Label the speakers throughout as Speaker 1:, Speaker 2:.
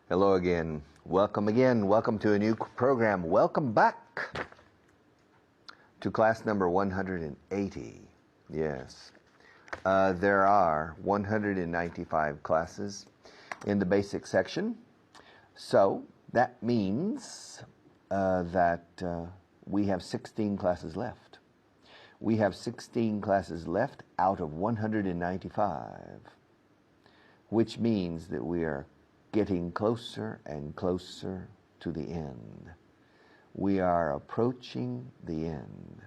Speaker 1: Hello again. Welcome to a new program. Welcome back to class number 180. Yes. There are 195 classes in the basic section. So that means that we have 16 classes left. We have 16 classes left out of 195, which means that we are getting closer and closer to the end. We are approaching the end.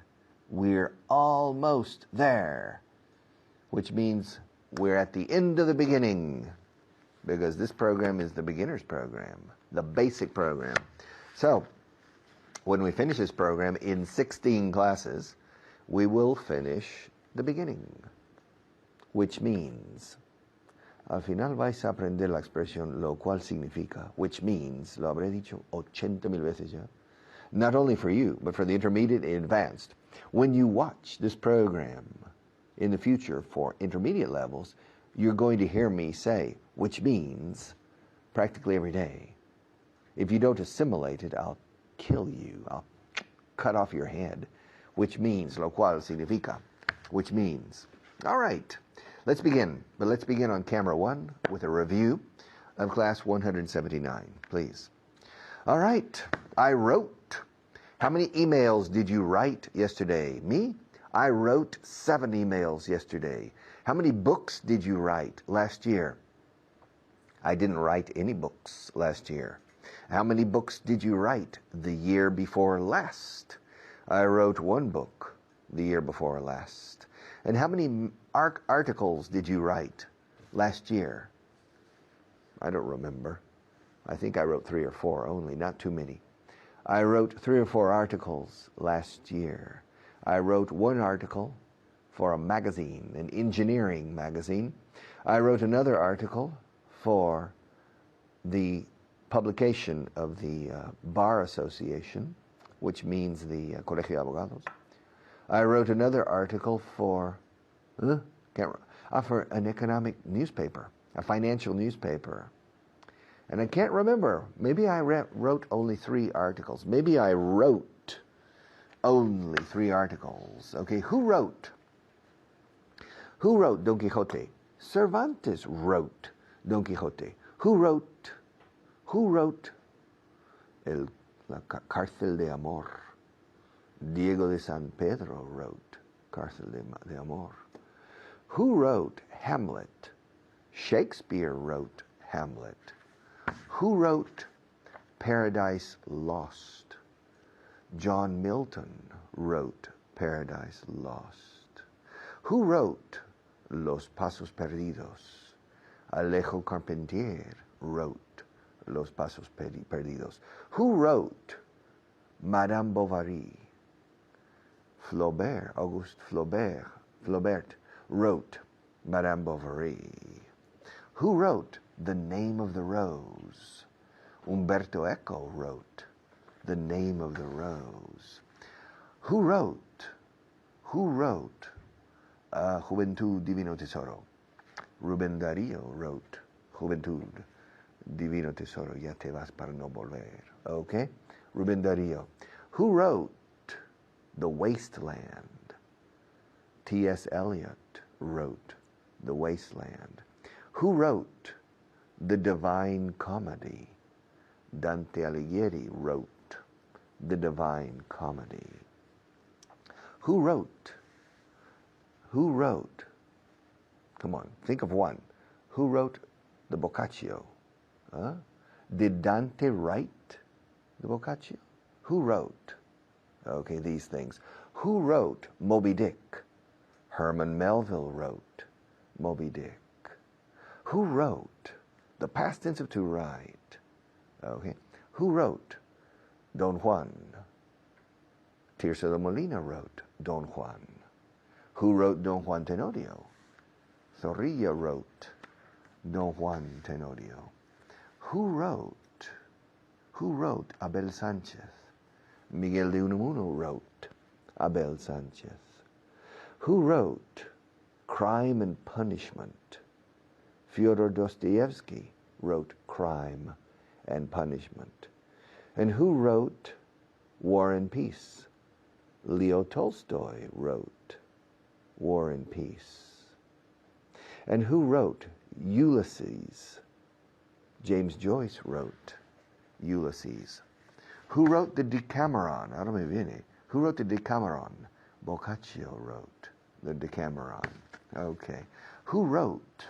Speaker 1: We're almost there, which means we're at the end of the beginning, because this program is the beginner's program, the basic program. So when we finish this program in 16 classes, we will finish the beginning, which means al final vais a aprender la expresión lo cual significa, which means, lo habré dicho 80,000 veces ya, not only for you, but for the intermediate and advanced. When you watch this program in the future for intermediate levels, you're going to hear me say, which means, practically every day. If you don't assimilate it, I'll kill you. I'll cut off your head. Which means, lo cual significa, which means. All right. Let's begin, but let's begin on camera 1 with a review of class 179, please. All right, I wrote. How many emails did you write yesterday? Me? I wrote 7 emails yesterday. How many books did you write last year? I didn't write any books last year. How many books did you write the year before last? I wrote 1 book the year before last. And how many articles did you write last year? I don't remember. I think I wrote 3 or 4 only, not too many. I wrote 3 or 4 articles last year. I wrote 1 article for a magazine, an engineering magazine. I wrote another article for the publication of the Bar Association, which means the Colegio de Abogados. I wrote another article for an economic newspaper, a financial newspaper. And I can't remember. Maybe I wrote only 3 articles. Maybe I wrote only 3 articles. Okay, who wrote? Who wrote Don Quixote? Cervantes wrote Don Quixote. Who wrote La Cárcel de Amor? Diego de San Pedro wrote Cárcel de Amor. Who wrote Hamlet? Shakespeare wrote Hamlet. Who wrote Paradise Lost? John Milton wrote Paradise Lost. Who wrote Los Pasos Perdidos? Alejo Carpentier wrote Los Pasos Perdidos. Who wrote Madame Bovary? Auguste Flaubert wrote Madame Bovary. Who wrote The Name of the Rose? Umberto Eco wrote The Name of the Rose. Who wrote Juventud Divino Tesoro? Rubén Darío wrote Juventud Divino Tesoro, ya te vas para no volver. Okay? Rubén Darío. Who wrote The Wasteland? T.S. Eliot wrote The Wasteland. Who wrote The Divine Comedy? Dante Alighieri wrote The Divine Comedy. Who wrote? Come on, think of one. Who wrote the Boccaccio? Did Dante write the Boccaccio? Who wrote? Okay, these things. Who wrote Moby Dick? Herman Melville wrote Moby Dick. Who wrote the past tense of to write? Okay. Who wrote Don Juan? Tirso de Molina wrote Don Juan. Who wrote Don Juan Tenorio? Zorrilla wrote Don Juan Tenorio. Who wrote Abel Sanchez? Miguel de Unamuno wrote Abel Sanchez. Who wrote Crime and Punishment? Fyodor Dostoevsky wrote Crime and Punishment. And who wrote War and Peace? Leo Tolstoy wrote War and Peace. And who wrote Ulysses? James Joyce wrote Ulysses. Who wrote the Decameron? Ahora me viene. Who wrote the Decameron? Boccaccio wrote the Decameron. Okay. Who wrote?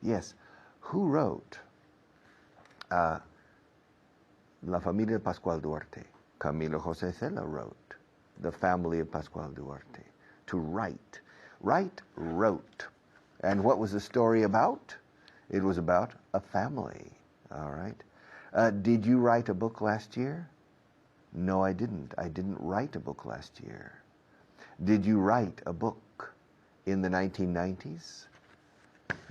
Speaker 1: Yes. Who wrote La Familia de Pascual Duarte? Camilo José Cela wrote The Family of Pascual Duarte. To write. Write, wrote. And what was the story about? It was about a family. All right. Did you write a book last year? No, I didn't. I didn't write a book last year. Did you write a book in the 1990s?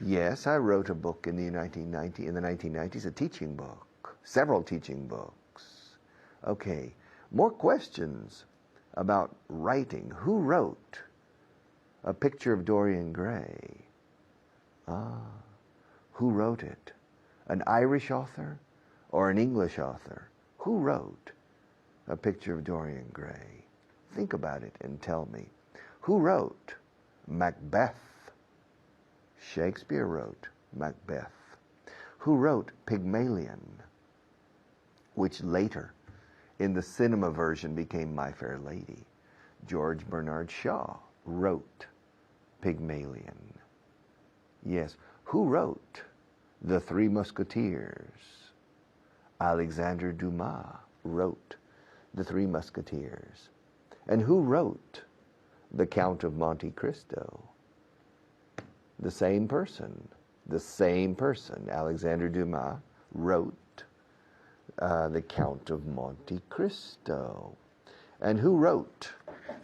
Speaker 1: Yes, I wrote a book in the 1990s, a teaching book, several teaching books. Okay, more questions about writing. Who wrote A Picture of Dorian Gray? Who wrote it? An Irish author or an English author? Who wrote A Picture of Dorian Gray? Think about it and tell me. Who wrote Macbeth? Shakespeare wrote Macbeth. Who wrote Pygmalion, which later in the cinema version became My Fair Lady? George Bernard Shaw wrote Pygmalion. Yes. Who wrote The Three Musketeers? Alexandre Dumas wrote The Three Musketeers. And who wrote The Count of Monte Cristo? The same person. The same person. Alexandre Dumas wrote The Count of Monte Cristo. And who wrote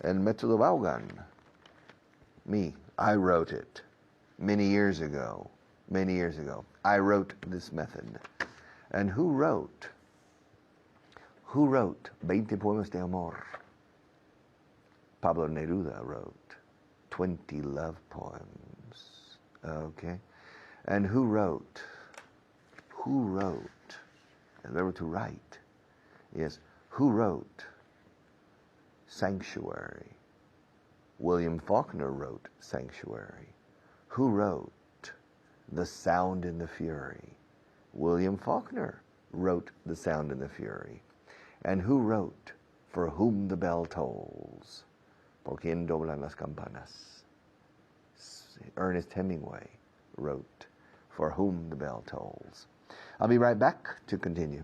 Speaker 1: El Método Vaughan? Me. I wrote it many years ago. Many years ago. I wrote this method. And who wrote 20 Poemas de Amor? Pablo Neruda wrote 20 love poems. Okay. And who wrote, and remember to write, yes, who wrote Sanctuary? William Faulkner wrote Sanctuary. Who wrote The Sound and the Fury? William Faulkner wrote The Sound and the Fury. And who wrote For Whom the Bell Tolls? ¿Por quién doblan las campanas? Ernest Hemingway wrote For Whom the Bell Tolls. I'll be right back to continue.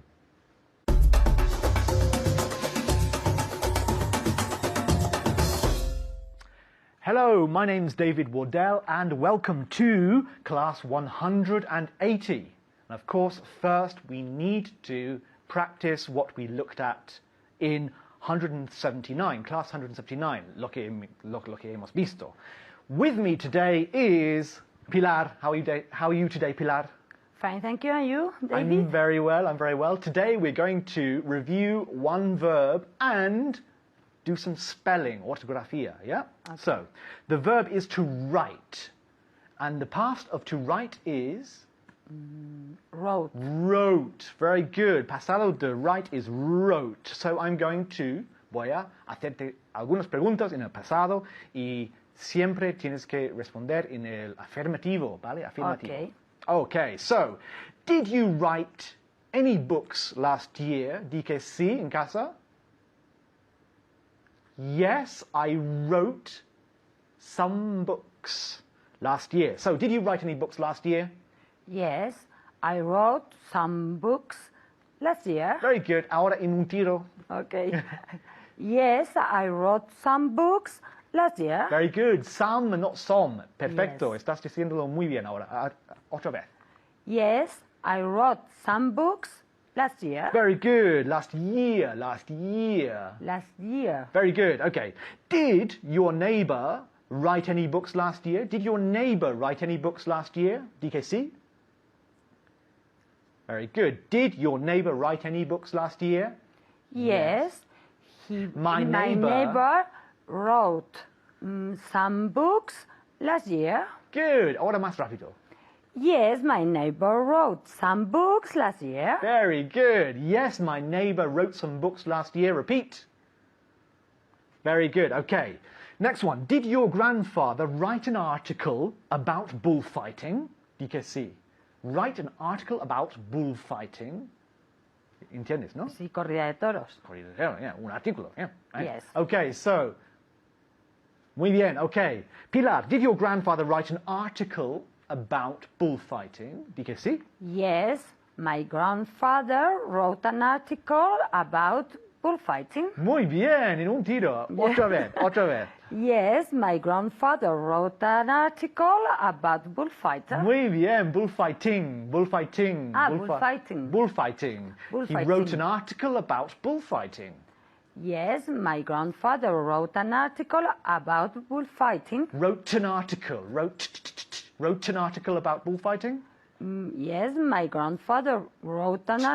Speaker 2: Hello, my name's David Wardell and welcome to class 180. And of course, first we need to practice what we looked at in 179, class 179, lo que hemos visto. With me today is Pilar. How are you today, Pilar?
Speaker 3: Fine, thank you. And you, David?
Speaker 2: I'm very well. Today we're going to review one verb and do some spelling, ortografía, yeah? Okay. So, the verb is to write. And the past of to write is?
Speaker 3: Wrote.
Speaker 2: Wrote. Very good. Pasado de write is wrote. So voy a hacerte algunas preguntas en el pasado y siempre tienes que responder en el afirmativo, ¿vale? Afirmativo.
Speaker 3: Okay.
Speaker 2: Okay, so, did you write any books last year? Di que sí en casa? Yes, I wrote some books last year. So, did you write any books last year?
Speaker 3: Yes, I wrote some books last year.
Speaker 2: Very good. Ahora en un tiro.
Speaker 3: Okay. Yes, I wrote some books last year.
Speaker 2: Very good. Some, not some. Perfecto.
Speaker 3: Yes.
Speaker 2: Estás diciéndolo muy bien ahora. Otra vez.
Speaker 3: Yes, I wrote some books last year.
Speaker 2: Very good. Last year. Last year.
Speaker 3: Last year.
Speaker 2: Very good. Okay. Did your neighbor write any books last year? Did your neighbor write any books last year? Di que sí? Very good. Did your neighbor write any books last year?
Speaker 3: Yes.
Speaker 2: My
Speaker 3: neighbor wrote some books last year.
Speaker 2: Good. Ahora más rápido.
Speaker 3: Yes, my neighbor wrote some books last year.
Speaker 2: Very good. Yes, my neighbor wrote some books last year. Repeat. Very good. Okay. Next one. Did your grandfather write an article about bullfighting? Di que sí. Write an article about bullfighting. ¿Entiendes, no?
Speaker 3: Sí, corrida de toros.
Speaker 2: Yeah, un artículo. Yeah. Right.
Speaker 3: Yes.
Speaker 2: Okay, so. Muy bien. Okay. Pilar, did your grandfather write an article about bullfighting? Di que sí.
Speaker 3: Yes, my grandfather wrote an article about bullfighting.
Speaker 2: Muy bien, en un tiro. Otra vez, otra vez.
Speaker 3: Yes, my grandfather wrote an article about bullfighting.
Speaker 2: Muy bien, bullfighting, bullfighting.
Speaker 3: Bullfighting.
Speaker 2: Bullfighting. He
Speaker 3: Bullfighting.
Speaker 2: wrote an article about bullfighting.
Speaker 3: Yes, my grandfather wrote an article about bullfighting.
Speaker 2: Wrote an article. Wrote an article about bullfighting.
Speaker 3: Yes, my grandfather wrote an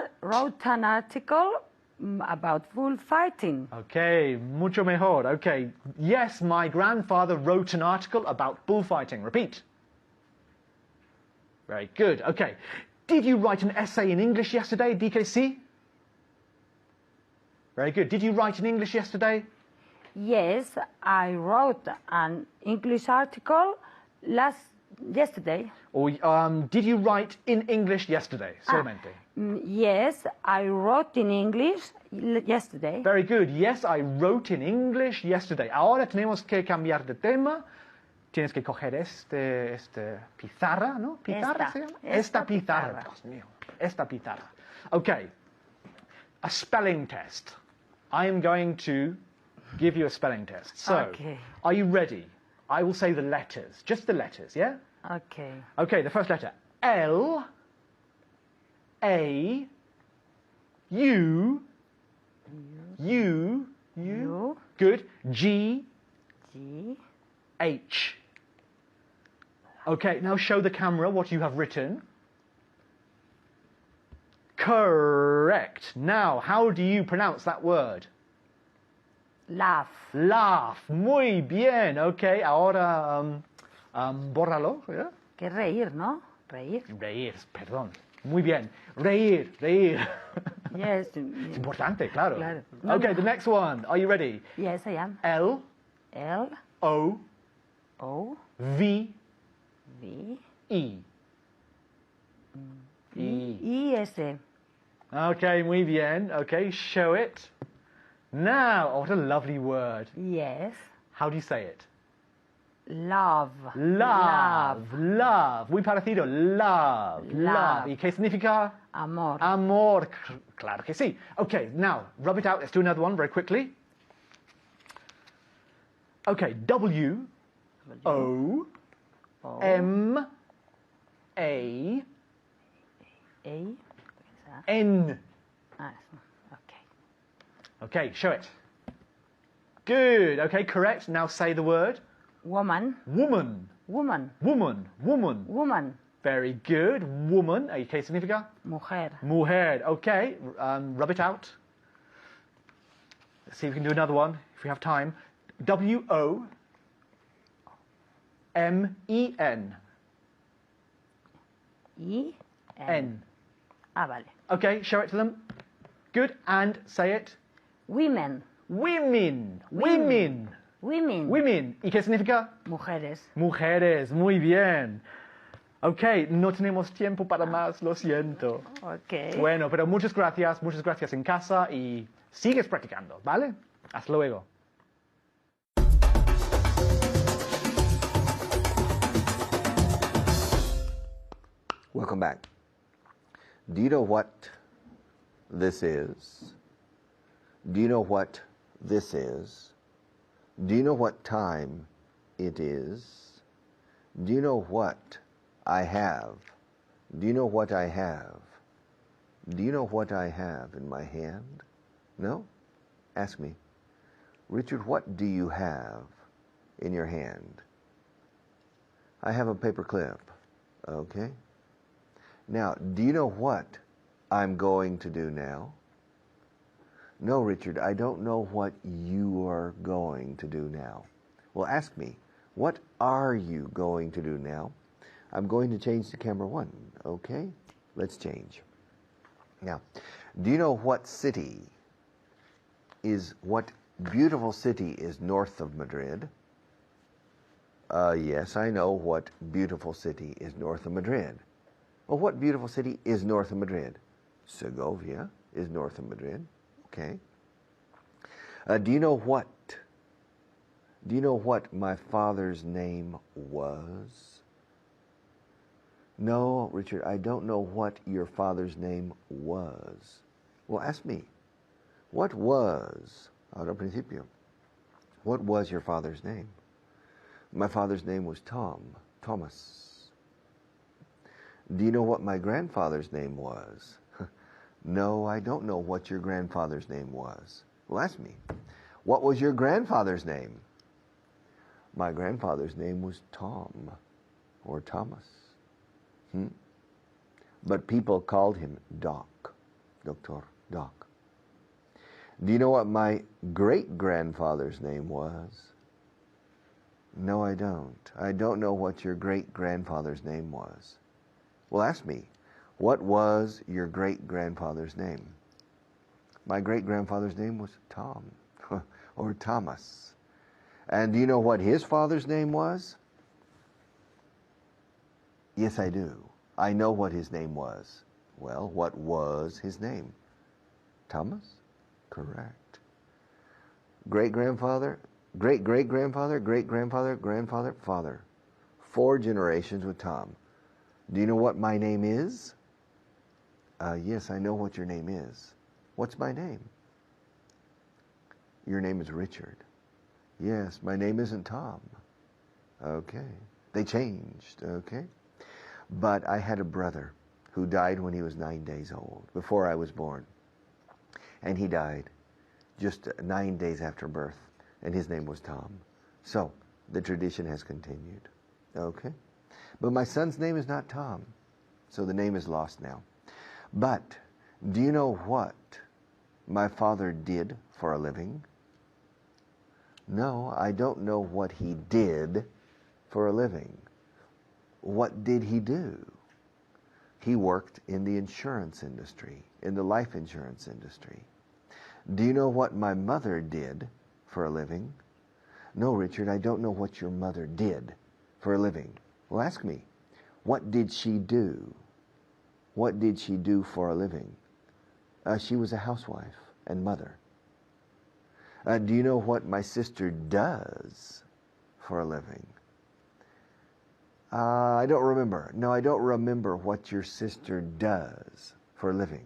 Speaker 3: article about bullfighting.
Speaker 2: Okay, mucho mejor. Okay. Yes, my grandfather wrote an article about bullfighting. Repeat. Very good. Okay. Did you write an essay in English yesterday, DKC? Very good. Did you write in English yesterday?
Speaker 3: Yes, I wrote an English article yesterday.
Speaker 2: Or did you write in English yesterday? Solamente.
Speaker 3: Yes, I wrote in English yesterday.
Speaker 2: Very good. Yes, I wrote in English yesterday. Ahora tenemos que cambiar de tema. Tienes que coger este pizarra, ¿no? ¿Pizarra se llama? Esta pizarra. Dios mío. Esta pizarra. Okay. A spelling test. I am going to give you a spelling test. So,
Speaker 3: Okay.
Speaker 2: Are you ready? I will say the letters. Just the letters, yeah?
Speaker 3: Okay.
Speaker 2: Okay, the first letter. L, A, U, U,
Speaker 3: U.
Speaker 2: Good. G,
Speaker 3: G.
Speaker 2: H. Okay, now show the camera what you have written. Correct. Now, how do you pronounce that word?
Speaker 3: Laugh.
Speaker 2: Laugh. Muy bien. Okay, ahora bórralo. ¿Ya?
Speaker 3: Que reír, ¿no? Reír.
Speaker 2: Reír, perdón. Muy bien. Reír, reír.
Speaker 3: Yes.
Speaker 2: Es importante, claro.
Speaker 3: Claro.
Speaker 2: Okay, the next one. Are you ready?
Speaker 3: Yes, I am.
Speaker 2: L,
Speaker 3: L.
Speaker 2: O,
Speaker 3: O.
Speaker 2: V,
Speaker 3: V.
Speaker 2: E. E.
Speaker 3: I. S.
Speaker 2: Okay, muy bien. Okay, show it. Now, oh, what a lovely word.
Speaker 3: Yes.
Speaker 2: How do you say it?
Speaker 3: Love.
Speaker 2: Love. Love. Muy parecido. Love.
Speaker 3: Love.
Speaker 2: ¿Y qué significa?
Speaker 3: Amor.
Speaker 2: Amor. Claro que sí. Okay, now, rub it out. Let's do another one very quickly. Okay, W, O,
Speaker 3: O.
Speaker 2: M, A,
Speaker 3: A.
Speaker 2: N.
Speaker 3: Ah, okay.
Speaker 2: Okay, show it. Good. Okay, correct. Now say the word.
Speaker 3: Woman.
Speaker 2: Woman.
Speaker 3: Woman.
Speaker 2: Woman. Woman.
Speaker 3: Woman.
Speaker 2: Very good. Woman. ¿Qué significa?
Speaker 3: Mujer.
Speaker 2: Mujer. Okay, rub it out. Let's see if we can do another one if we have time. W-O-M-E-N.
Speaker 3: I.
Speaker 2: N.
Speaker 3: Ah, vale.
Speaker 2: Okay, show it to them. Good. And say it.
Speaker 3: Women.
Speaker 2: Women. Women.
Speaker 3: Women.
Speaker 2: Women. ¿Y qué significa?
Speaker 3: Mujeres.
Speaker 2: Mujeres. Muy bien. Ok, no tenemos tiempo para más, lo siento.
Speaker 3: Okay.
Speaker 2: Bueno, pero muchas gracias en casa y sigues practicando, ¿vale? Hasta luego.
Speaker 1: Welcome back. Do you know what this is? Do you know what this is? Do you know what time it is? Do you know what I have? Do you know what I have? Do you know what I have in my hand? No? Ask me. Richard, what do you have in your hand? I have a paper clip. Okay? Now, do you know what I'm going to do now? No, Richard, I don't know what you are going to do now. Well, ask me, what are you going to do now? I'm going to change to camera 1. Okay, let's change. Now, do you know what beautiful city is north of Madrid? Yes, I know what beautiful city is north of Madrid. Well, what beautiful city is north of Madrid? Segovia is north of Madrid. Okay. Do you know what my father's name was? No, Richard, I don't know what your father's name was. Well, ask me. What was, ahora principio, what was your father's name? My father's name was Thomas. Do you know what my grandfather's name was? No, I don't know what your grandfather's name was. Well, ask me. What was your grandfather's name? My grandfather's name was Tom, or Thomas. But people called him Doc, Doctor, Doc. Do you know what my great-grandfather's name was? No, I don't. I don't know what your great-grandfather's name was. Well, ask me, what was your great-grandfather's name? My great-grandfather's name was Tom, or Thomas. And do you know what his father's name was? Yes, I do. I know what his name was. Well, what was his name? Thomas? Correct. Great-grandfather, great-great-grandfather, great-grandfather, grandfather, father. 4 generations with Tom. Do you know what my name is? Yes, I know what your name is. What's my name? Your name is Richard. Yes, my name isn't Tom. Okay. They changed, okay? But I had a brother who died when he was 9 days old, before I was born. And he died just 9 days after birth, and his name was Tom. So, the tradition has continued, okay? But my son's name is not Tom, so the name is lost now. But, do you know what my father did for a living? No, I don't know what he did for a living. What did he do? He worked in the insurance industry, in the life insurance industry. Do you know what my mother did for a living? No, Richard, I don't know what your mother did for a living. Well, ask me, what did she do? What did she do for a living? She was a housewife and mother. Do you know what my sister does for a living? I don't remember. No, I don't remember what your sister does for a living.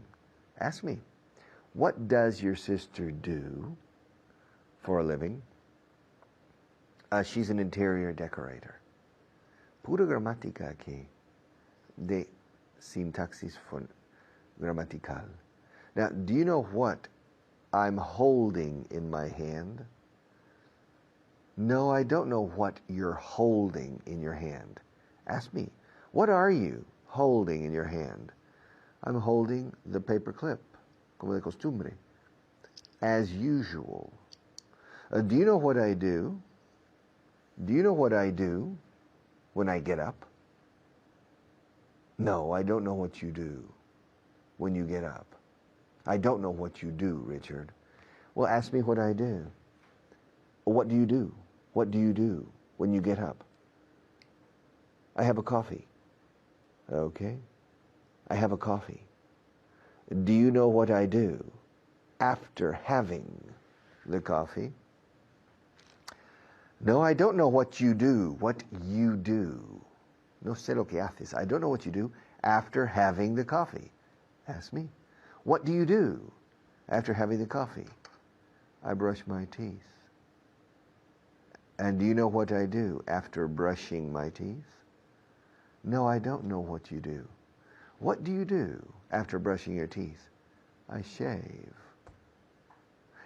Speaker 1: Ask me, what does your sister do for a living? She's an interior decorator. Pura gramática aquí de sintaxis gramatical. Now, do you know what I'm holding in my hand? No, I don't know what you're holding in your hand. Ask me, what are you holding in your hand? I'm holding the paper clip, como de costumbre, as usual. Do you know what I do? Do you know what I do when I get up? No, I don't know what you do when you get up. I don't know what you do, Richard. Well, ask me what I do. What do you do? What do you do when you get up? I have a coffee. Okay? I have a coffee. Do you know what I do after having the coffee? No, I don't know what you do. What you do. No sé lo que haces. I don't know what you do after having the coffee. Ask me. What do you do after having the coffee? I brush my teeth. And do you know what I do after brushing my teeth? No, I don't know what you do. What do you do after brushing your teeth? I shave.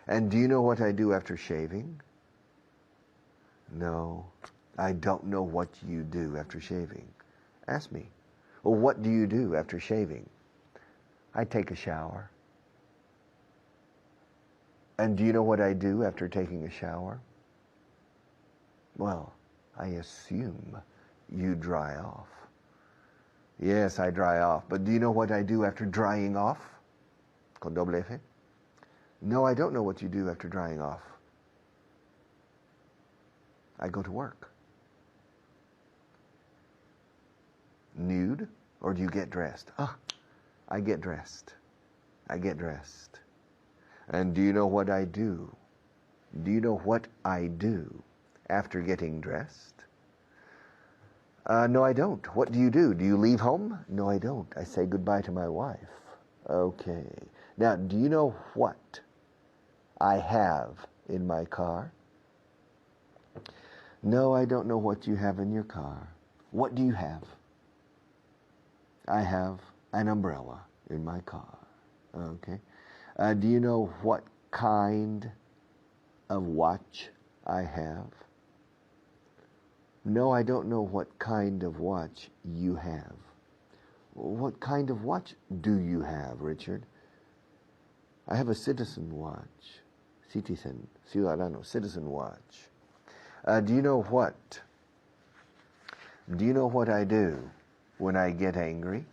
Speaker 1: And do you know what I do after shaving? No, I don't know what you do after shaving. Ask me. Well, what do you do after shaving? I take a shower. And do you know what I do after taking a shower? Well, I assume you dry off. Yes, I dry off. But do you know what I do after drying off? Con doble F? No, I don't know what you do after drying off. I go to work. Nude? Or do you get dressed? Ah, I get dressed. I get dressed. And do you know what I do? Do you know what I do after getting dressed? No, I don't. What do you do? Do you leave home? No, I don't. I say goodbye to my wife. Okay. Now, do you know what I have in my car? No, I don't know what you have in your car. What do you have? I have an umbrella in my car. Okay. Do you know what kind of watch I have? No, I don't know what kind of watch you have. What kind of watch do you have, Richard? I have a citizen watch. Citizen, ciudadano, citizen watch. Do you know what? Do you know what I do when I get angry?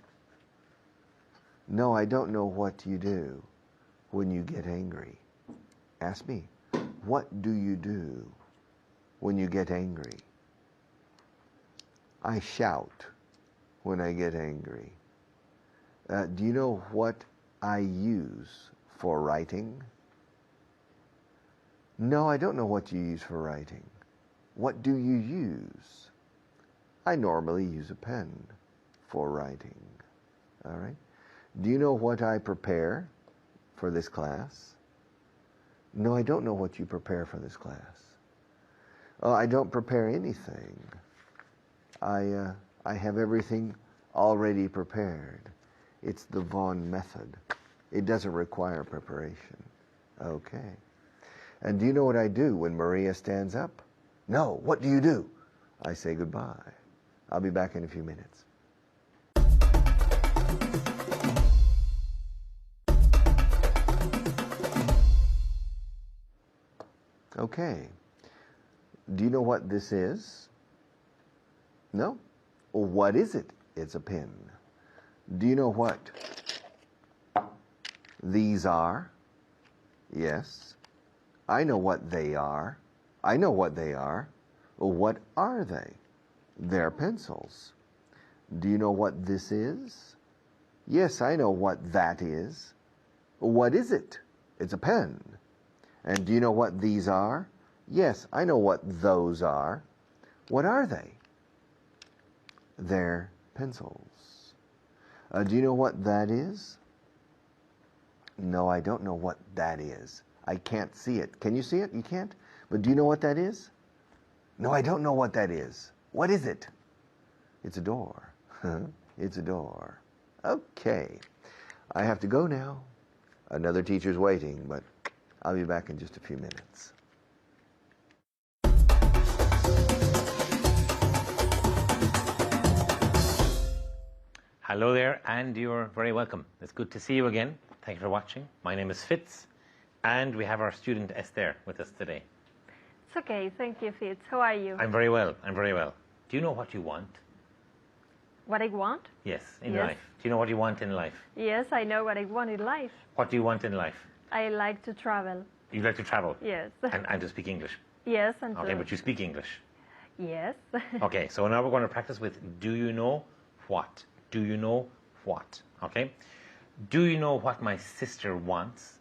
Speaker 1: No, I don't know what you do when you get angry. Ask me, what do you do when you get angry? I shout when I get angry. Do you know what I use for writing? No, I don't know what you use for writing. What do you use? I normally use a pen for writing. All right? Do you know what I prepare for this class? No, I don't know what you prepare for this class. Oh, I don't prepare anything. I have everything already prepared. It's the Vaughan method. It doesn't require preparation. Okay. And do you know what I do when Maria stands up? No. What do you do? I say goodbye. I'll be back in a few minutes. Okay. Do you know what this is? No? Well, what is it? It's a pen. Do you know what these are? Yes. I know what they are. I know what they are. Well, what are they? They're pencils. Do you know what this is? Yes, I know what that is. What is it? It's a pen. And do you know what these are? Yes, I know what those are. What are they? They're pencils. Do you know what that is? No, I don't know what that is. I can't see it. Can you see it? You can't? But do you know what that is? No, I don't know what that is. What is it? It's a door. It's a door. Okay. I have to go now. Another teacher's waiting, but I'll be back in just a few minutes.
Speaker 4: Hello there, and you're very welcome. It's good to see you again. Thank you for watching. My name is Fitz, and we have our student Esther with us today.
Speaker 5: It's okay, thank you, Fitz. How are you?
Speaker 4: I'm very well, I'm very well. Do you know what you want?
Speaker 5: What I want?
Speaker 4: Yes, in
Speaker 5: Yes.
Speaker 4: life. Do you know what you want in life?
Speaker 5: Yes, I know what I want in life.
Speaker 4: What do you want in life?
Speaker 5: I like to travel.
Speaker 4: You like to travel?
Speaker 5: Yes.
Speaker 4: And to speak English?
Speaker 5: Yes, and
Speaker 4: Okay, but you speak English.
Speaker 5: Yes.
Speaker 4: Okay, so now we're going to practice with do you know what? Do you know what? Okay? Do you know what my sister wants?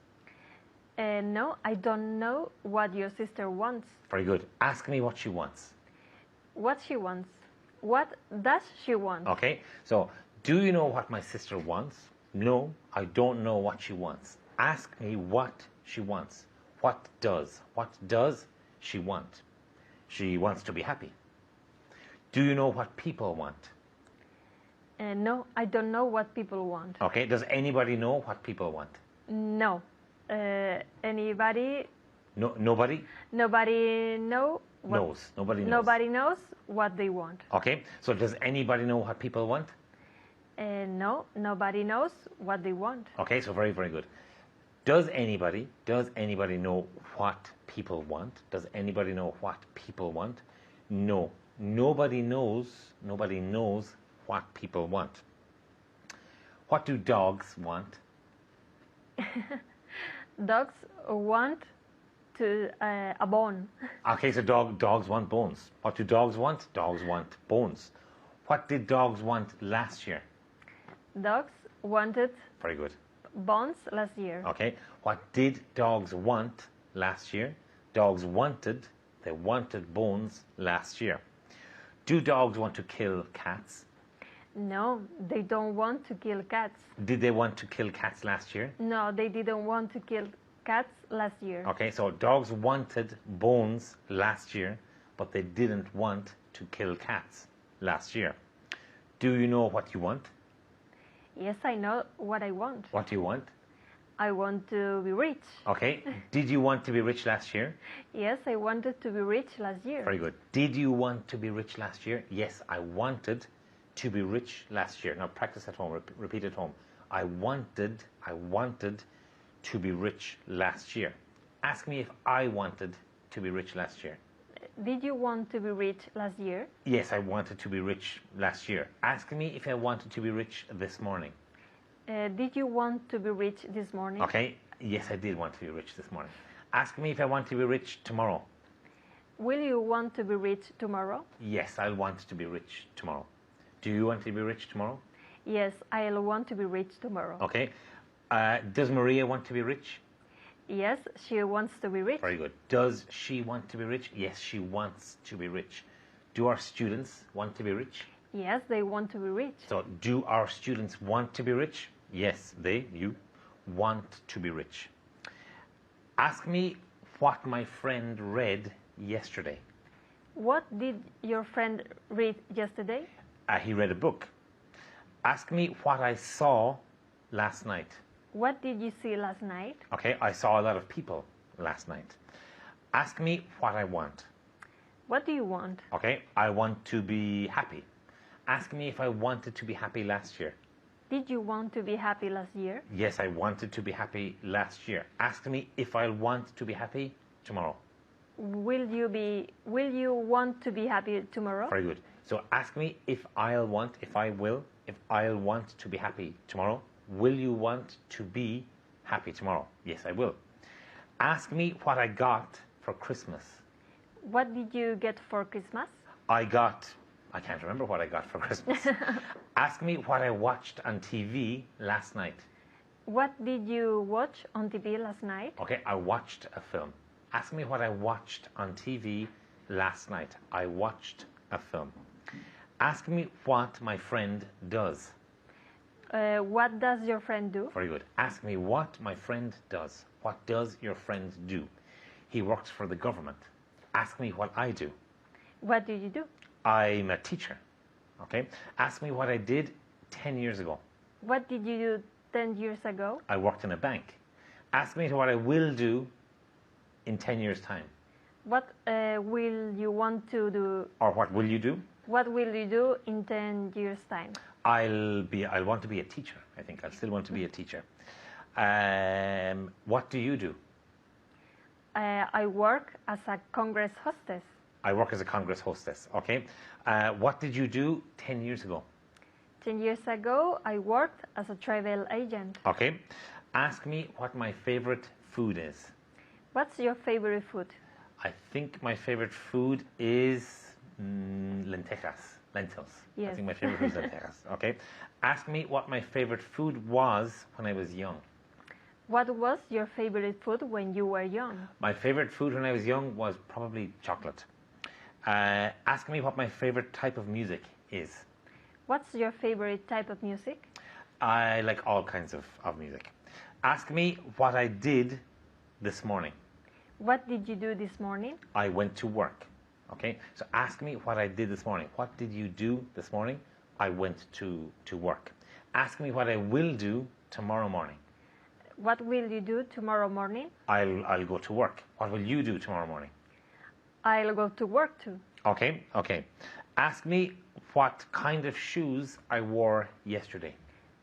Speaker 5: No, I don't know what your sister wants.
Speaker 4: Very good. Ask me what she wants.
Speaker 5: What she wants. What does she want?
Speaker 4: Okay, so do you know what my sister wants? No, I don't know what she wants. Ask me what she wants. What does she want? She wants to be happy. Do you know what people want?
Speaker 5: No, I don't know what people want.
Speaker 4: Okay, does anybody know what people want?
Speaker 5: No. Anybody?
Speaker 4: No, nobody
Speaker 5: Nobody know what,
Speaker 4: knows. Nobody knows.
Speaker 5: Nobody knows what they want.
Speaker 4: Okay, so does anybody know what people want?
Speaker 5: No, nobody knows what they want.
Speaker 4: Okay, so very, very good. Does anybody know what people want? Does anybody know what people want? No, nobody knows what people want. What do dogs want?
Speaker 5: Dogs want to a bone.
Speaker 4: Okay, so dogs want bones. What do dogs want? Dogs want bones. What did dogs want last year?
Speaker 5: Dogs wanted
Speaker 4: Very good.
Speaker 5: bones last year.
Speaker 4: Okay. What did dogs want last year? Dogs wanted, they wanted bones last year. Do dogs want to kill cats?
Speaker 5: No, they don't want to kill cats.
Speaker 4: Did they want to kill cats last year?
Speaker 5: No, they didn't want to kill cats last year.
Speaker 4: Okay, so dogs wanted bones last year, but they didn't want to kill cats last year. Do you know what you want?
Speaker 5: Yes, I know what I want.
Speaker 4: What do you want?
Speaker 5: I want to be rich.
Speaker 4: Okay. Did you want to be rich last year?
Speaker 5: Yes, I wanted to be rich last year.
Speaker 4: Very good. Did you want to be rich last year? Yes, I wanted to be rich last year. Now practice at home. Repeat at home. I wanted to be rich last year. Ask me if I wanted to be rich last year.
Speaker 5: Did you want to be rich last year?
Speaker 4: Yes, I wanted to be rich last year. Ask me if I wanted to be rich this morning.
Speaker 5: Did you want to be rich this morning?
Speaker 4: Okay. Yes, I did want to be rich this morning. Ask me if I want to be rich tomorrow.
Speaker 5: Will you want to be rich tomorrow?
Speaker 4: Yes, I'll want to be rich tomorrow. Do you want to be rich tomorrow?
Speaker 5: Yes, I'll want to be rich tomorrow.
Speaker 4: Okay. Does Maria want to be rich?
Speaker 5: Yes, she wants to be rich.
Speaker 4: Very good. Does she want to be rich? Yes, she wants to be rich. Do our students want to be rich?
Speaker 5: Yes, they want to be rich.
Speaker 4: So, do our students want to be rich? Yes, you want to be rich. Ask me what my friend read yesterday.
Speaker 5: What did your friend read yesterday?
Speaker 4: He read a book. Ask me what I saw last night.
Speaker 5: What did you see last night?
Speaker 4: Okay, I saw a lot of people last night. Ask me what I want.
Speaker 5: What do you want?
Speaker 4: Okay, I want to be happy. Ask me if I wanted to be happy last year.
Speaker 5: Did you want to be happy last year?
Speaker 4: Yes, I wanted to be happy last year. Ask me if I want to be happy tomorrow.
Speaker 5: Will you want to be happy tomorrow?
Speaker 4: Very good. So ask me if I'll want to be happy tomorrow. Will you want to be happy tomorrow? Yes, I will. Ask me what I got for Christmas.
Speaker 5: What did you get for Christmas?
Speaker 4: I can't remember what I got for Christmas. Ask me what I watched on TV last night.
Speaker 5: What did you watch on TV last night?
Speaker 4: Okay, I watched a film. Ask me what I watched on TV last night. I watched a film. Ask me what my friend does.
Speaker 5: What does your friend do?
Speaker 4: Very good. Ask me what my friend does. What does your friend do? He works for the government. Ask me what I do.
Speaker 5: What do you do?
Speaker 4: I'm a teacher. Okay? Ask me what I did 10 years ago.
Speaker 5: What did you do 10 years ago?
Speaker 4: I worked in a bank. Ask me what I will do in 10 years' time.
Speaker 5: What will you want to do?
Speaker 4: Or what will you do?
Speaker 5: What will you do in 10 years' time?
Speaker 4: I'll want to be a teacher. I think I'll still want to be a teacher. What do you do?
Speaker 5: I work as a Congress hostess.
Speaker 4: I work as a Congress hostess. Okay. What did you do 10 years ago?
Speaker 5: 10 years ago, I worked as a travel agent.
Speaker 4: Okay. Ask me what my favorite food is.
Speaker 5: What's your favorite food?
Speaker 4: I think my favorite food is lentils. I
Speaker 5: Yes.
Speaker 4: think my favorite food is lentils. Okay. Ask me what my favorite food was when I was young.
Speaker 5: What was your favorite food when you were young?
Speaker 4: My favorite food when I was young was probably chocolate. Ask me what my favorite type of music is.
Speaker 5: What's your favorite type of music?
Speaker 4: I like all kinds of music. Ask me what I did this morning.
Speaker 5: What did you do this morning?
Speaker 4: I went to work. Okay, so ask me what I did this morning. What did you do this morning? I went to work. Ask me what I will do tomorrow morning.
Speaker 5: What will you do tomorrow morning?
Speaker 4: I'll go to work. What will you do tomorrow morning?
Speaker 5: I'll go to work too.
Speaker 4: Okay. Ask me what kind of shoes I wore yesterday.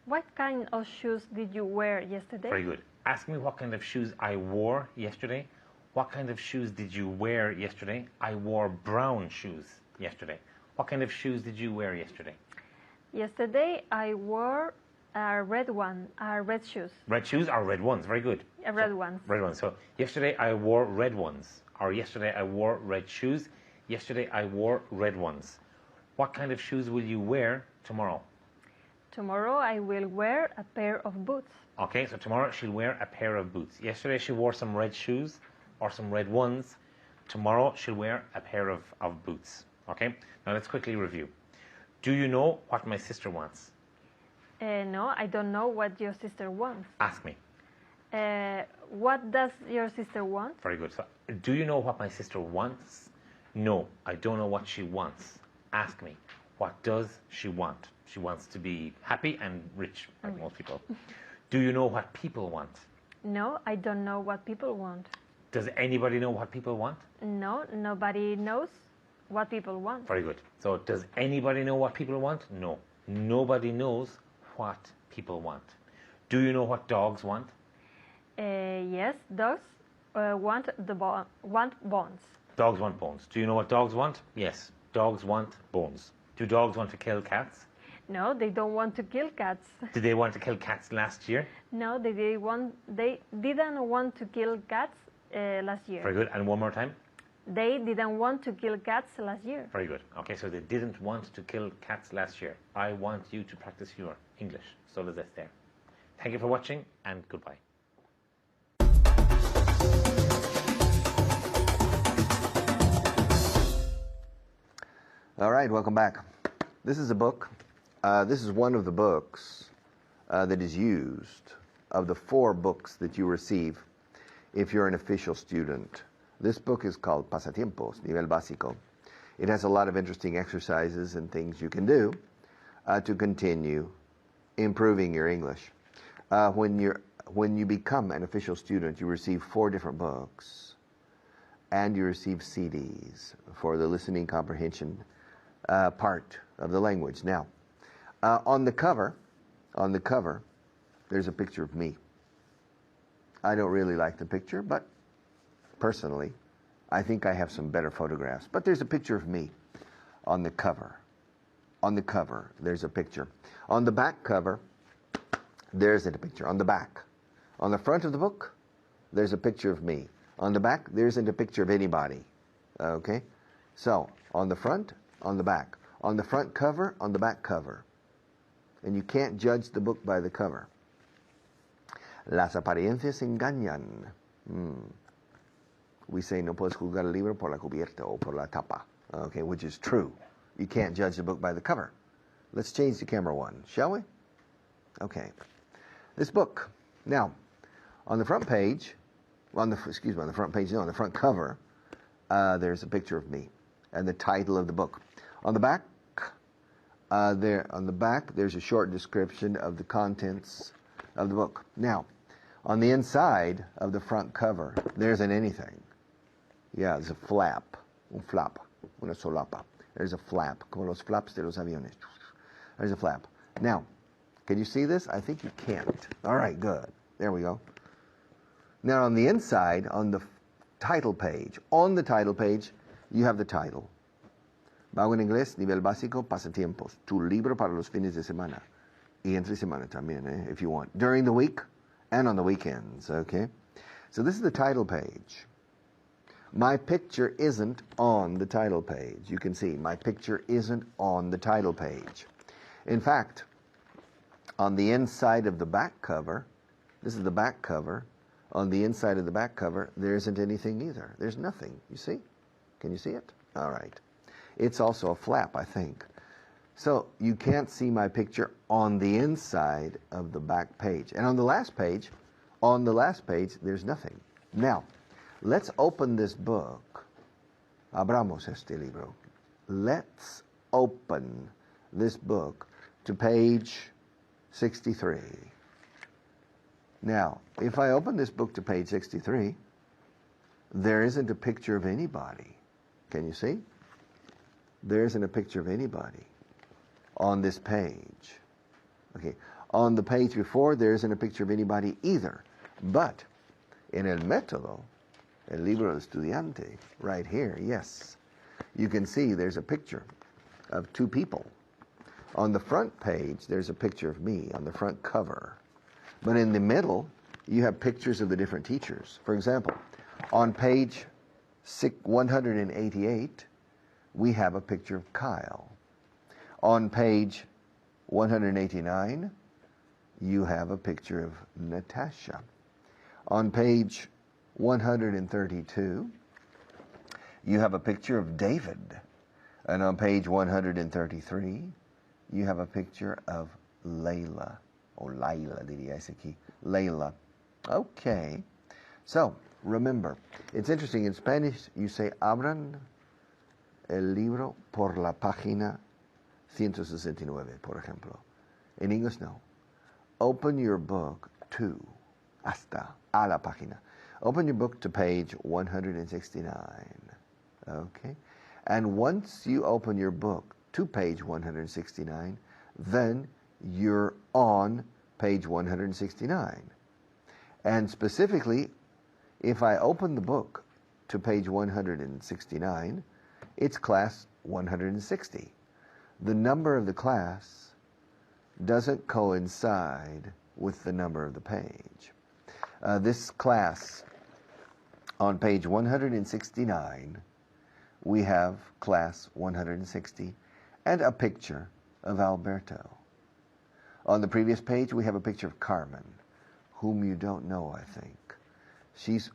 Speaker 5: What kind of shoes did you wear yesterday?
Speaker 4: Very good. Ask me what kind of shoes I wore yesterday. What kind of shoes did you wear yesterday? I wore brown shoes yesterday. What kind of shoes did you wear yesterday?
Speaker 5: Yesterday I wore red one, red shoes.
Speaker 4: Red shoes or red ones? Very good.
Speaker 5: Red ones.
Speaker 4: Red ones. So yesterday I wore red ones. Or yesterday I wore red shoes. Yesterday I wore red ones. What kind of shoes will you wear tomorrow?
Speaker 5: Tomorrow I will wear a pair of boots.
Speaker 4: Okay, so tomorrow she'll wear a pair of boots. Yesterday she wore some red shoes or some red ones. Tomorrow she'll wear a pair of boots. Okay, now let's quickly review. Do you know what my sister wants?
Speaker 5: No, I don't know what your sister wants.
Speaker 4: Ask me.
Speaker 5: What does your sister want?
Speaker 4: Very good. So, do you know what my sister wants? No, I don't know what she wants. Ask me. What does she want? She wants to be happy and rich, like most people. Do you know what people want?
Speaker 5: No, I don't know what people want.
Speaker 4: Does anybody know what people want?
Speaker 5: No, nobody knows what people want.
Speaker 4: Very good. So, does anybody know what people want? No. Nobody knows what people want. Do you know what dogs want?
Speaker 5: Yes, dogs want bones.
Speaker 4: Dogs want bones. Do you know what dogs want? Yes, dogs want bones. Do dogs want to kill cats?
Speaker 5: No, they don't want to kill cats.
Speaker 4: Did they want to kill cats last year?
Speaker 5: No, they didn't want to kill cats last year.
Speaker 4: Very good. And one more time?
Speaker 5: They didn't want to kill cats last year.
Speaker 4: Very good. Okay, so they didn't want to kill cats last year. I want you to practice your English. Solo desde. Thank you for watching and goodbye.
Speaker 1: All right, welcome back. This is a book. This is one of the books that is used of the 4 books that you receive if you're an official student. This book is called Pasatiempos, Nivel Básico. It has a lot of interesting exercises and things you can do to continue improving your English. When you become an official student, you receive 4 different books, and you receive CDs for the listening comprehension part of the language. Now, on the cover, there's a picture of me. I don't really like the picture, but personally, I think I have some better photographs. But there's a picture of me on the cover. On the cover, there's a picture. On the back cover, there's a picture. On the back. On the front of the book, there's a picture of me. On the back, there isn't a picture of anybody. Okay? So, on the front, on the back. On the front cover, on the back cover. And you can't judge the book by the cover. Las apariencias engañan. We say no puedes juzgar el libro por la cubierta o por la tapa. Okay, which is true. You can't judge the book by the cover. Let's change to camera 1, shall we? Okay. This book. Now, on the front page, on the front cover, there's a picture of me and the title of the book. On the back, there's a short description of the contents of the book. Now, on the inside of the front cover, there isn't anything. Yeah, there's a flap, un flap, una solapa. There's a flap, como los flaps de los aviones. There's a flap. Now, can you see this? I think you can't. All right, good. There we go. Now, on the inside, on the title page, you have the title. Vago en inglés, nivel básico, pasatiempos. Tu libro para los fines de semana. Y entre semana también, if you want. During the week and on the weekends, okay? So this is the title page. My picture isn't on the title page. You can see my picture isn't on the title page. In fact, on the inside of the back cover, this is the back cover, on the inside of the back cover, there isn't anything either. There's nothing, you see? Can you see it? All right. It's also a flap, I think. So you can't see my picture on the inside of the back page. And on the last page, there's nothing. Now, let's open this book. Abramos este libro. Let's open this book to page 63. Now, if I open this book to page 63, there isn't a picture of anybody. Can you see? There isn't a picture of anybody on this page. Okay. On the page before, there isn't a picture of anybody either. But in el método, el libro del estudiante, right here, yes, you can see there's a picture of 2 people. On the front page, there's a picture of me on the front cover. But in the middle, you have pictures of the different teachers. For example, on page 188, we have a picture of Kyle. On page 189, you have a picture of Natasha. On page 132, you have a picture of David. And on page 133, you have a picture of Layla. Or Laila, diría ese aquí. Layla. Okay. So, remember, it's interesting. In Spanish, you say, abran el libro por la página 169, por ejemplo. In English, no. Open your book to, hasta, a la página. Open your book to page 169. Okay? And once you open your book to page 169, then you're on page 169. And specifically, if I open the book to page 169, it's class 160. The number of the class doesn't coincide with the number of the page. This class, on page 169, we have class 160 and a picture of Alberto. On the previous page, we have a picture of Carmen, whom you don't know, I think. She's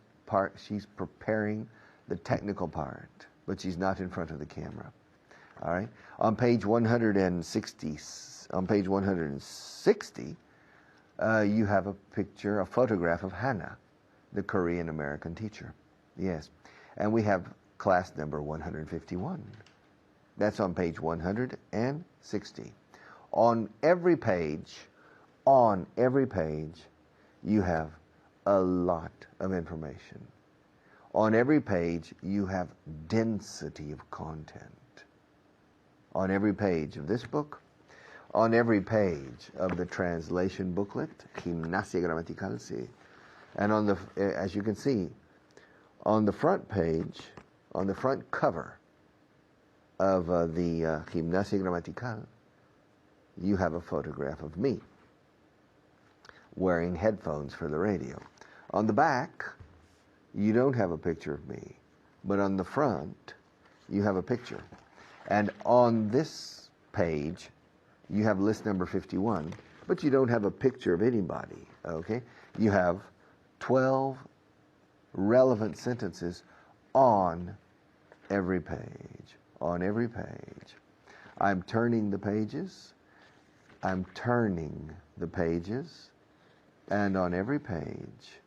Speaker 1: preparing the technical part, but she's not in front of the camera. All right. On page 160, you have a picture, a photograph of Hannah, the Korean American teacher. Yes. And we have class number 151. That's on page 160. On every page, you have a lot of information. On every page, you have density of content. On every page of this book, on every page of the translation booklet, Gimnasia Gramatical, sí. And on the, as you can see, on the front page, on the front cover of the Gimnasia Gramatical, you have a photograph of me wearing headphones for the radio. On the back, you don't have a picture of me, but on the front, you have a picture. And on this page, you have list number 51, but you don't have a picture of anybody, okay? You have 12 relevant sentences on every page, on every page. I'm turning the pages, and on every page,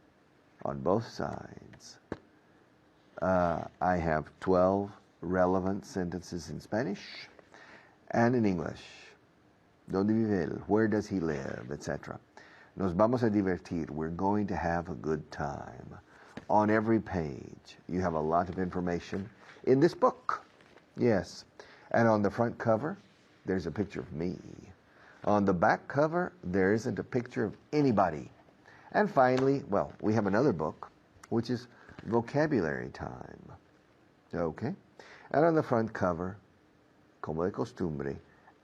Speaker 1: on both sides, I have 12 relevant sentences in Spanish and in English. ¿Dónde vive él? Where does he live? Etc. Nos vamos a divertir. We're going to have a good time. On every page, you have a lot of information in this book. Yes. And on the front cover, there's a picture of me. On the back cover, there isn't a picture of anybody. And finally, well, we have another book, which is vocabulary time. Okay? And on the front cover, como de costumbre,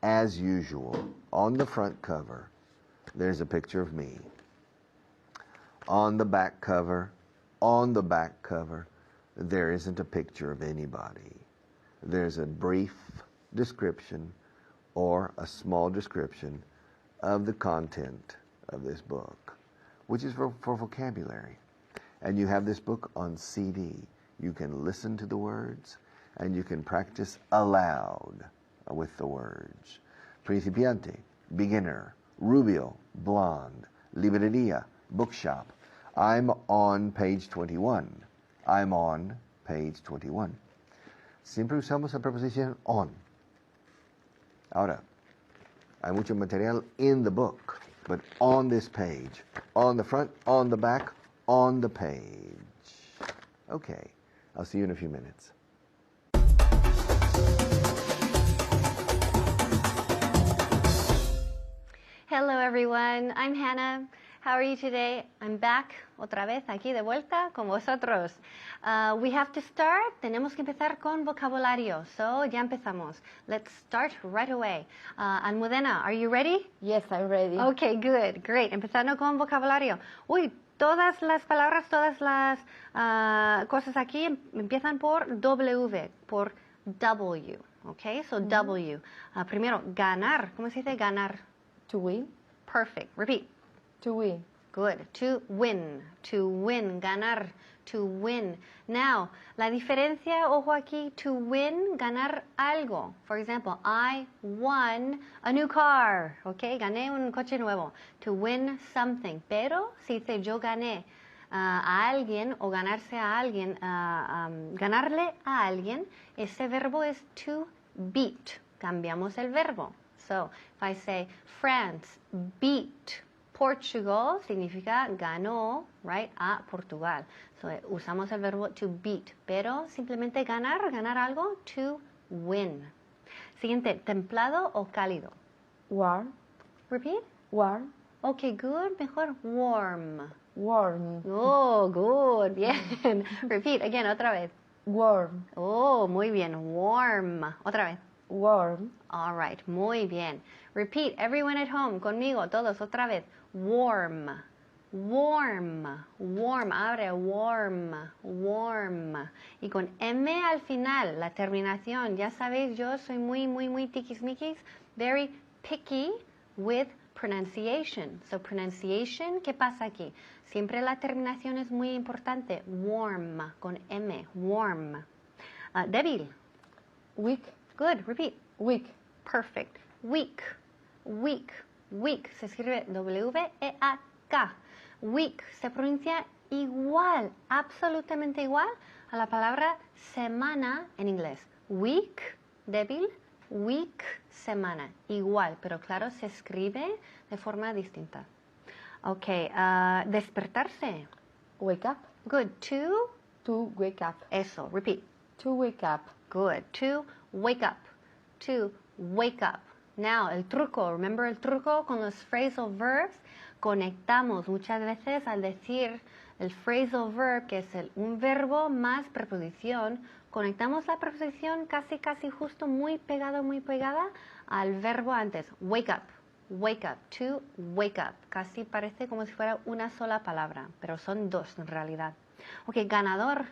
Speaker 1: as usual, on the front cover, there's a picture of me. On the back cover, there isn't a picture of anybody. There's a brief description or a small description of the content of this book, which is for vocabulary. And you have this book on CD. You can listen to the words and you can practice aloud with the words. Principiante, beginner, rubio, blonde, librería, bookshop. I'm on page 21. I'm on page 21. Siempre usamos la preposición on. Ahora, hay mucho material in the book, but on this page, on the front, on the back, on the page. Okay, I'll see you in a few minutes.
Speaker 6: Hello everyone, I'm Hannah. How are you today? I'm back otra vez aquí de vuelta con vosotros. We have to start. Tenemos que empezar con vocabulario. So, ya empezamos. Let's start right away. Almudena, are you ready?
Speaker 3: Yes, I'm ready.
Speaker 6: Okay, good, great. Empezando con vocabulario. Uy, todas las palabras, todas las cosas aquí empiezan por W, por W. Okay, so W. Primero, ganar. ¿Cómo se dice ganar?
Speaker 3: To win.
Speaker 6: Perfect. Repeat.
Speaker 3: To win.
Speaker 6: Good. To win. To win. Ganar. To win. Now, la diferencia, ojo aquí, to win, ganar algo. For example, I won a new car. Okay, gané un coche nuevo. To win something. Pero si dice yo gané a alguien o ganarse a alguien, ganarle a alguien, ese verbo es to beat. Cambiamos el verbo. So, if I say France beat Portugal, significa ganó, right, a Portugal. So, usamos el verbo to beat, pero simplemente ganar algo, to win. Siguiente, templado o cálido.
Speaker 3: Warm.
Speaker 6: Repeat.
Speaker 3: Warm.
Speaker 6: Okay, good, mejor warm.
Speaker 3: Warm.
Speaker 6: Oh, good, bien. Repeat, again, otra vez.
Speaker 3: Warm.
Speaker 6: Oh, muy bien, warm. Otra vez.
Speaker 3: Warm.
Speaker 6: All right, muy bien. Repeat, everyone at home, conmigo, todos, otra vez. Warm, warm, warm, abre, warm, warm. Y con M al final, la terminación. Ya sabéis, yo soy muy tiquismiquis, very picky with pronunciation. So, pronunciation, ¿qué pasa aquí? Siempre la terminación es muy importante. Warm, con M, warm. Débil.
Speaker 3: Weak.
Speaker 6: Good, repeat.
Speaker 3: Weak.
Speaker 6: Perfect. Weak, weak, weak. Se escribe W-E-A-K. Weak se pronuncia igual, absolutamente igual a la palabra semana en inglés. Week, débil, week, semana. Igual, pero claro, se escribe de forma distinta. Ok, despertarse.
Speaker 3: Wake up.
Speaker 6: Good.
Speaker 3: To wake up.
Speaker 6: Eso, repeat.
Speaker 3: To wake up.
Speaker 6: Good. To wake up. To wake up. Now, el truco. Remember el truco con los phrasal verbs? Conectamos muchas veces al decir el phrasal verb, que es un verbo más preposición. Conectamos la preposición casi justo muy pegada al verbo antes. Wake up. Wake up. To wake up. Casi parece como si fuera una sola palabra, pero son dos en realidad. Ok, ganador.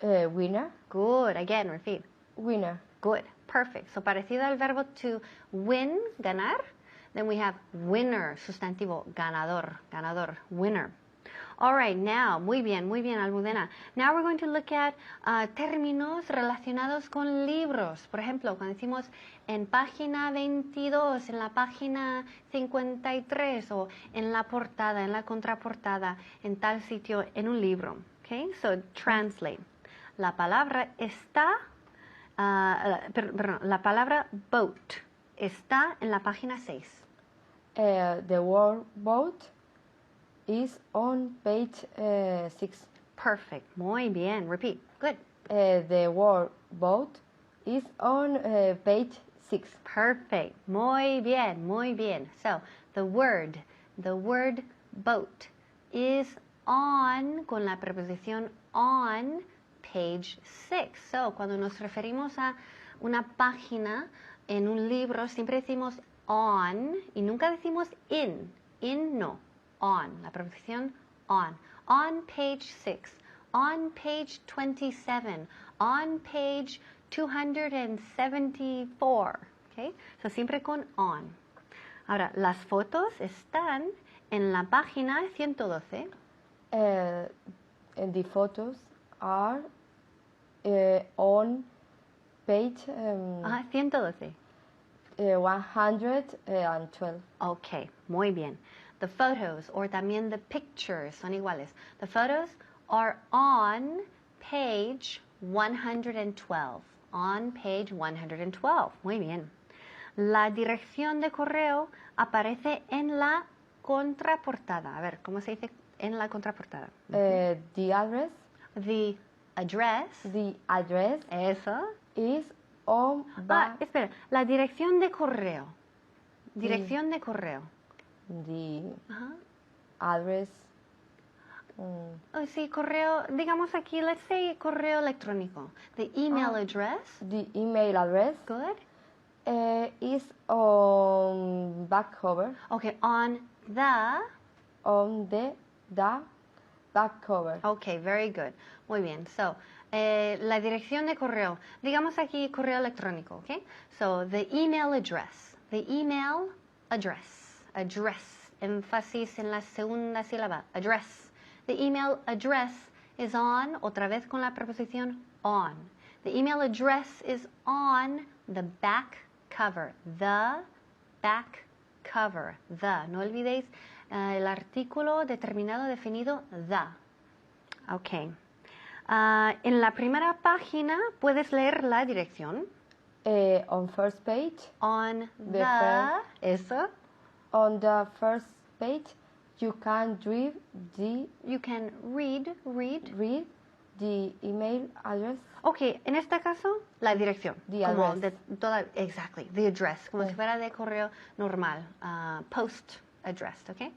Speaker 3: Winner.
Speaker 6: Good. Again, repeat.
Speaker 3: Winner.
Speaker 6: Good. Perfect. So, parecido al verbo to win, ganar. Then we have winner, sustantivo, ganador, ganador, winner. All right, now, muy bien, Almudena. Now we're going to look at términos relacionados con libros. Por ejemplo, cuando decimos en página 22, en la página 53, o en la portada, en la contraportada, en tal sitio, en un libro. Okay, so translate. La palabra está... la palabra boat está en la página 6.
Speaker 3: The word boat is on page 6.
Speaker 6: Perfect. Muy bien. Repeat. Good.
Speaker 3: The word boat is on page 6.
Speaker 6: Perfect. Muy bien. So, the word boat is on, con la preposición on, page 6. So, cuando nos referimos a una página en un libro, siempre decimos on y nunca decimos in. In no. On. La preposición on. On page 6. On page 27. On page 274. Okay? So, siempre con on. Ahora, las fotos están en la página 112.
Speaker 3: And the photos are on page
Speaker 6: 112.
Speaker 3: 112.
Speaker 6: Ok, muy bien. The photos, or también the pictures, son iguales. The photos are on page 112. On page 112. Muy bien. La dirección de correo aparece en la contraportada. A ver, ¿cómo se dice en la contraportada?
Speaker 3: The address.
Speaker 6: The address.
Speaker 3: The address
Speaker 6: Eso.
Speaker 3: is on
Speaker 6: Espera. La dirección de correo. Dirección de correo.
Speaker 3: the
Speaker 6: Ajá.
Speaker 7: address.
Speaker 6: Oh, sí, correo, digamos aquí, let's say correo electrónico. The email address,
Speaker 7: The email address
Speaker 6: good.
Speaker 7: is on back cover.
Speaker 6: Okay, on
Speaker 7: The back cover.
Speaker 6: Okay, very good. Muy bien. So, la dirección de correo. Digamos aquí correo electrónico, okay? So, the email address. The email address. Address. Énfasis en la segunda sílaba. Address. The email address is on, otra vez con la preposición on. The email address is on the back cover. The back cover. The. No olvidéis el artículo determinado definido the. Ok. En la primera página puedes leer la dirección.
Speaker 7: On first page.
Speaker 6: On
Speaker 7: The first.
Speaker 6: Eso.
Speaker 7: On the first page, you can
Speaker 6: You can read.
Speaker 7: read the email address.
Speaker 6: Ok, en este caso, la dirección.
Speaker 7: The
Speaker 6: como
Speaker 7: address.
Speaker 6: Exactly, the address. Como si fuera de correo normal. Post addressed, ok?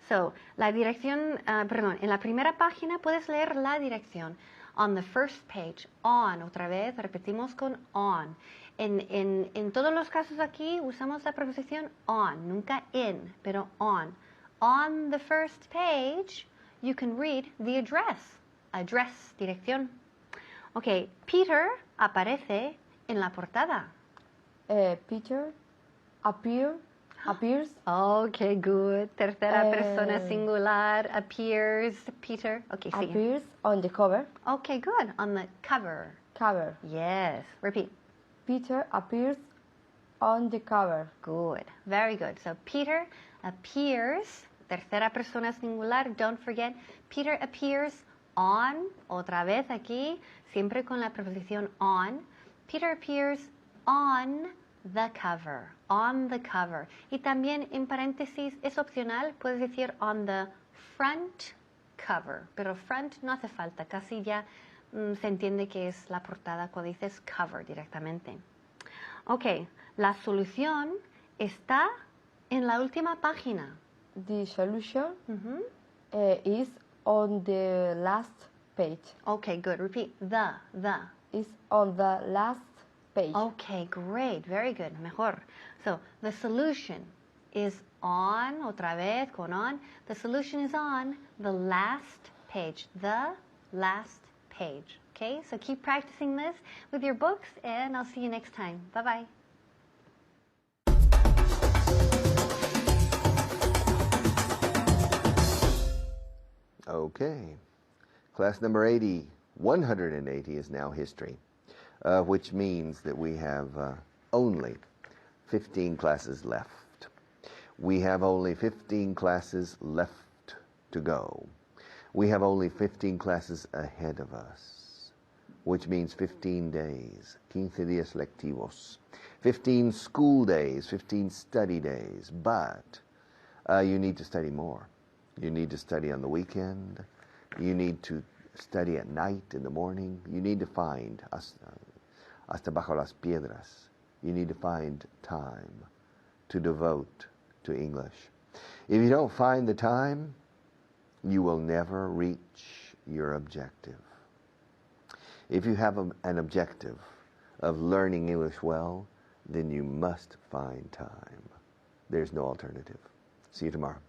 Speaker 6: So, la dirección, perdón, en la primera página puedes leer la dirección. On the first page, on, otra vez, repetimos con on. En todos los casos aquí usamos la preposición on, nunca in, pero on. On the first page, you can read the address. Address, dirección. Ok, Peter aparece en la portada.
Speaker 7: Peter appears.
Speaker 6: Okay, good. Tercera persona
Speaker 7: Eh.
Speaker 6: singular, appears, Peter. Okay, sigue.
Speaker 7: Appears on the cover.
Speaker 6: Okay, good. On the cover.
Speaker 7: Cover.
Speaker 6: Yes. Repeat.
Speaker 7: Peter appears on the cover.
Speaker 6: Good. Very good. So Peter appears, tercera persona singular, don't forget. Peter appears on, otra vez aquí, siempre con la preposición on. Peter appears on the cover. On the cover. Y también en paréntesis es opcional, puedes decir on the front cover. Pero front no hace falta, casi ya se entiende que es la portada cuando dices cover directamente. Ok, la solución está en la última página.
Speaker 7: The solution
Speaker 6: Ujú.
Speaker 7: is on the last page.
Speaker 6: Ok, good. Repeat. The.
Speaker 7: Is on the last page.
Speaker 6: Okay, great. Very good. Mejor. So, the solution is on, otra vez, con on. The solution is on the last page. The last page. Okay, so keep practicing this with your books, and I'll see you next time. Bye-bye.
Speaker 1: Okay. Class number 80, 180 is now history, which means that we have only 15 classes left. We have only 15 classes left to go. We have only 15 classes ahead of us, which means 15 days, 15 días lectivos, 15 school days, 15 study days, but you need to study more. You need to study on the weekend. You need to study at night, in the morning. You need to find, hasta bajo las piedras, you need to find time to devote to English. If you don't find the time, you will never reach your objective. If you have an objective of learning English well, then you must find time. There's no alternative. See you tomorrow.